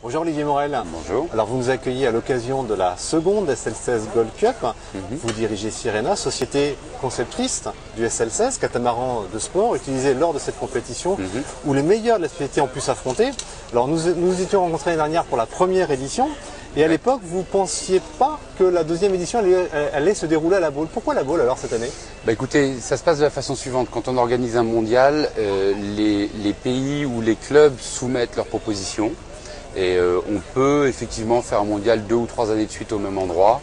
Bonjour Olivier Morel. Bonjour. Alors vous nous accueillez à l'occasion de la seconde SL16 Gold Cup. Vous dirigez Sirena, société conceptrice du SL16, catamaran de sport utilisé lors de cette compétition où les meilleurs de la société ont pu s'affronter. Alors nous étions rencontrés l'année dernière pour la première édition et à l'époque vous ne pensiez pas que la deuxième édition allait se dérouler à La Baule. Pourquoi La Baule alors cette année? Écoutez, ça se passe de la façon suivante. Quand on organise un mondial, les pays ou les clubs soumettent leurs propositions. Et on peut effectivement faire un mondial 2 ou 3 années de suite au même endroit.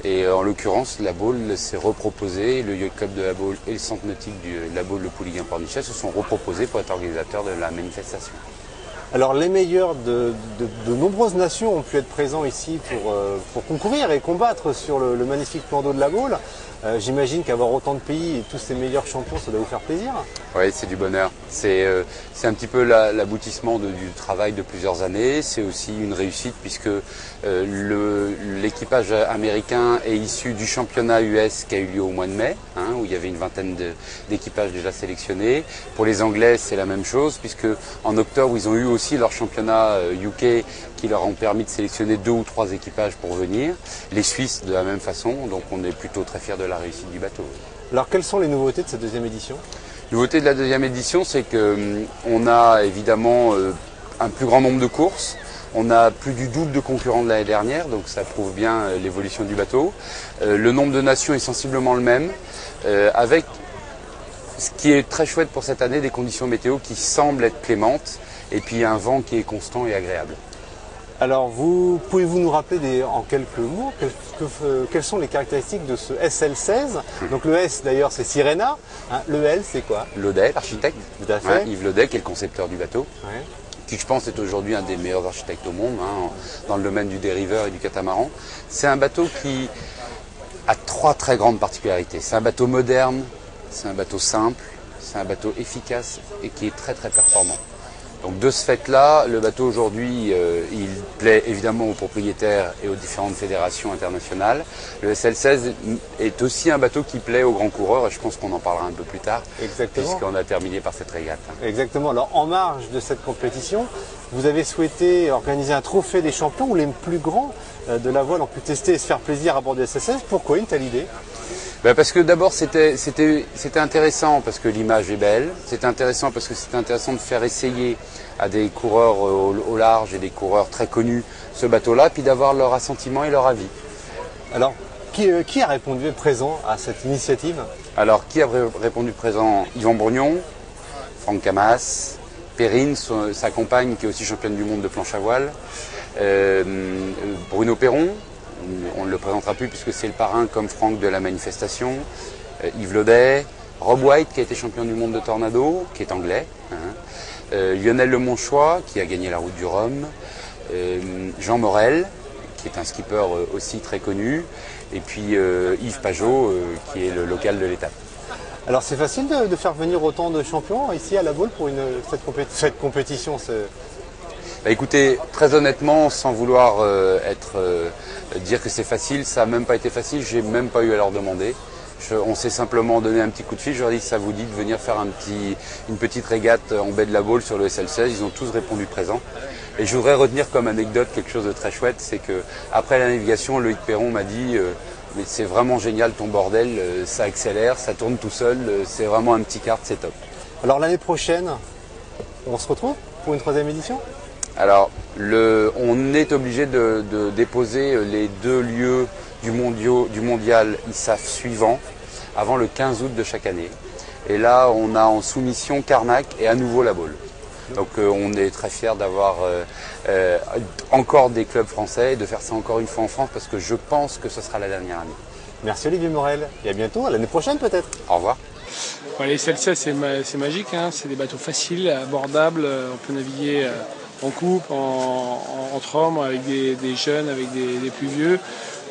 Et en l'occurrence, La Baule s'est reproposé. Le Yacht Club de La Baule et le centre nautique de La Baule, le Pouliguen-Pornichet, se sont reproposés pour être organisateurs de la manifestation. Alors les meilleurs de nombreuses nations ont pu être présents ici pour concourir et combattre sur le magnifique plan d'eau de La Baule. J'imagine qu'avoir autant de pays et tous ces meilleurs champions, ça doit vous faire plaisir. Oui, c'est du bonheur. C'est un petit peu l'aboutissement du travail de plusieurs années. C'est aussi une réussite puisque l'équipage américain est issu du championnat US qui a eu lieu au mois de mai, où il y avait une vingtaine d'équipages déjà sélectionnés. Pour les Anglais, c'est la même chose puisque en octobre, ils ont eu aussi leur championnat UK qui leur ont permis de sélectionner 2 ou 3 équipages pour venir. Les Suisses de la même façon, donc on est plutôt très fiers de la réussite du bateau. Alors quelles sont les nouveautés de cette deuxième édition? Nouveauté de la deuxième édition, c'est qu'on a évidemment un plus grand nombre de courses. On a plus du double de concurrents de l'année dernière, donc ça prouve bien l'évolution du bateau. Le nombre de nations est sensiblement le même, avec ce qui est très chouette pour cette année, des conditions météo qui semblent être clémentes, et puis un vent qui est constant et agréable. Alors, pouvez-vous nous rappeler en quelques mots quelles sont les caractéristiques de ce SL16? Donc le S d'ailleurs c'est Sirena, le L c'est quoi? Laudet, l'architecte, tout à fait. Yves Laudet qui est le concepteur du bateau, qui je pense est aujourd'hui un des meilleurs architectes au monde dans le domaine du dériveur et du catamaran. C'est un bateau qui a 3 très grandes particularités. C'est un bateau moderne, c'est un bateau simple, c'est un bateau efficace et qui est très très performant. Donc de ce fait-là, le bateau aujourd'hui, il plaît évidemment aux propriétaires et aux différentes fédérations internationales. Le SL16 est aussi un bateau qui plaît aux grands coureurs et je pense qu'on en parlera un peu plus tard, puisqu'on a terminé par cette régate. Exactement. Alors en marge de cette compétition, vous avez souhaité organiser un trophée des champions où les plus grands de la voile ont pu tester et se faire plaisir à bord du SL16. Pourquoi une telle idée? Parce que d'abord c'était intéressant parce que l'image est belle, c'était intéressant parce que c'était intéressant de faire essayer à des coureurs au large et des coureurs très connus ce bateau-là, puis d'avoir leur assentiment et leur avis. Alors, qui a répondu présent à cette initiative? Alors, qui a répondu présent? Yvan Bourgnon, Franck Camas, Perrine, sa compagne qui est aussi championne du monde de planche à voile, Bruno Perron. On ne le présentera plus puisque c'est le parrain comme Franck de la manifestation, Yves Laudet, Rob White qui a été champion du monde de Tornado, qui est anglais, Lionel Lemonchois qui a gagné la route du Rhum, Jean Morel qui est un skipper aussi très connu, et puis Yves Pajot qui est le local de l'étape. Alors c'est facile de faire venir autant de champions ici à La Baule pour cette compétition? Écoutez, très honnêtement, sans vouloir dire que c'est facile, ça n'a même pas été facile, j'ai même pas eu à leur demander. On s'est simplement donné un petit coup de fil, je leur ai dit ça vous dit de venir faire une petite régate en baie de La Baule sur le SL16, ils ont tous répondu présent. Et je voudrais retenir comme anecdote quelque chose de très chouette, c'est que après la navigation, Loïc Perron m'a dit mais c'est vraiment génial ton bordel, ça accélère, ça tourne tout seul, c'est vraiment un petit kart, c'est top. Alors l'année prochaine, on se retrouve pour une 3e édition? Alors, on est obligé de déposer les 2 lieux du mondial ISAF suivant avant le 15 août de chaque année. Et là, on a en soumission Carnac et à nouveau La Baule. Donc on est très fiers d'avoir encore des clubs français et de faire ça encore une fois en France parce que je pense que ce sera la dernière année. Merci Olivier Morel et à bientôt, à l'année prochaine peut-être. Au revoir. Les SL16 c'est magique, c'est des bateaux faciles, abordables, on peut naviguer en couple, entre hommes, avec des jeunes, avec des plus vieux.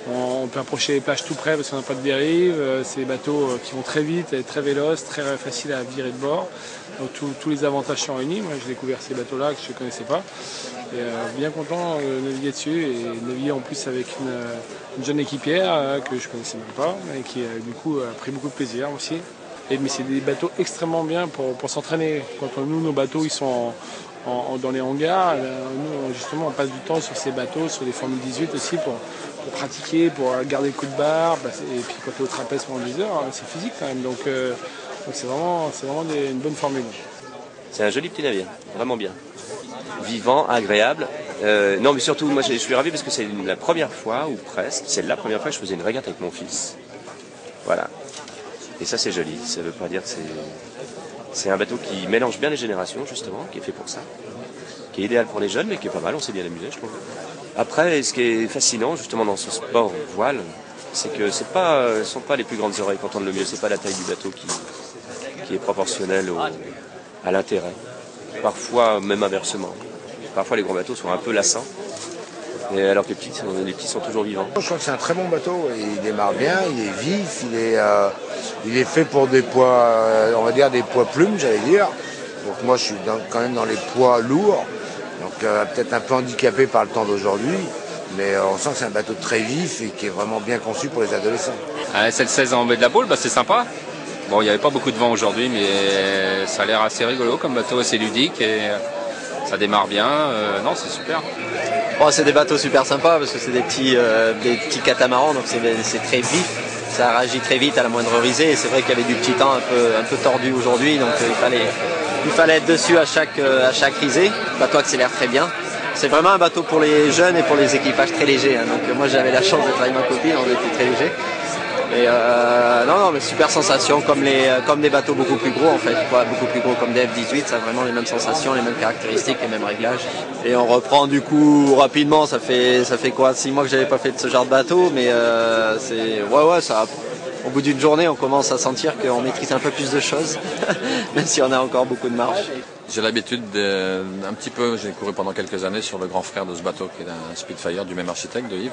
On peut approcher les plages tout près parce qu'on n'a pas de dérive. C'est des bateaux qui vont très vite, très véloces, très faciles à virer de bord. Donc tous les avantages sont réunis. Moi j'ai découvert ces bateaux-là que je ne connaissais pas. Et bien content de naviguer dessus et naviguer en plus avec une jeune équipière que je ne connaissais même pas et qui du coup a pris beaucoup de plaisir aussi. Mais c'est des bateaux extrêmement bien pour s'entraîner. Quand nous, nos bateaux ils sont dans les hangars. Nous, justement, on passe du temps sur ces bateaux, sur les Formule 18 aussi, pour pratiquer, pour garder le coup de barre. Et puis quand tu es au trapèze pendant 10 heures, c'est physique quand même. Donc c'est vraiment une bonne formule. C'est un joli petit navire, vraiment bien. Vivant, agréable. Non, mais surtout, moi je suis ravi parce que c'est la première fois, ou presque, c'est la première fois que je faisais une régate avec mon fils. Voilà. Et ça, c'est joli. Ça veut pas dire que c'est un bateau qui mélange bien les générations, justement, qui est fait pour ça. Qui est idéal pour les jeunes, mais qui est pas mal. On s'est bien amusé, je trouve. Après, ce qui est fascinant, justement, dans ce sport voile, c'est que ce ne sont pas les plus grandes oreilles qu'on tourne le mieux. C'est pas la taille du bateau qui est proportionnelle à l'intérêt. Parfois, même inversement. Parfois, les grands bateaux sont un peu lassants. Et alors que les petits sont toujours vivants. Je crois que c'est un très bon bateau, il démarre bien, il est vif, il est fait pour des poids, on va dire des poids plumes, j'allais dire. Donc moi je suis quand même dans les poids lourds, donc peut-être un peu handicapé par le temps d'aujourd'hui, mais on sent que c'est un bateau très vif et qui est vraiment bien conçu pour les adolescents. Un SL16 en baie de la Baule, c'est sympa. Bon, il n'y avait pas beaucoup de vent aujourd'hui, mais ça a l'air assez rigolo comme bateau, assez ludique et ça démarre bien. Non, c'est super. Bon, c'est des bateaux super sympas parce que c'est des petits catamarans, donc c'est très vif. Ça réagit très vite à la moindre risée. Et c'est vrai qu'il y avait du petit temps un peu tordu aujourd'hui, donc il fallait être dessus à chaque risée. Le bateau accélère très bien. C'est vraiment un bateau pour les jeunes et pour les équipages très légers. Hein. Donc moi j'avais la chance d'être avec ma copine, on était très légers. Et non, mais super sensation, comme des bateaux beaucoup plus gros en fait, beaucoup plus gros comme des F18, ça a vraiment les mêmes sensations, les mêmes caractéristiques, les mêmes réglages. Et on reprend du coup rapidement, ça fait quoi, 6 mois que j'avais pas fait de ce genre de bateau, mais au bout d'une journée on commence à sentir qu'on maîtrise un peu plus de choses, même si on a encore beaucoup de marge. J'ai l'habitude un petit peu, j'ai couru pendant quelques années sur le grand frère de ce bateau qui est un Spitfire du même architecte, de Yves.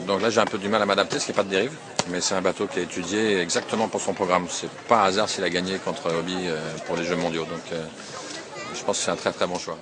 Donc là j'ai un peu du mal à m'adapter, ce qui n'est pas de dérive, mais c'est un bateau qui est étudié exactement pour son programme. C'est pas un hasard s'il a gagné contre Hobby pour les Jeux mondiaux, donc je pense que c'est un très très bon choix.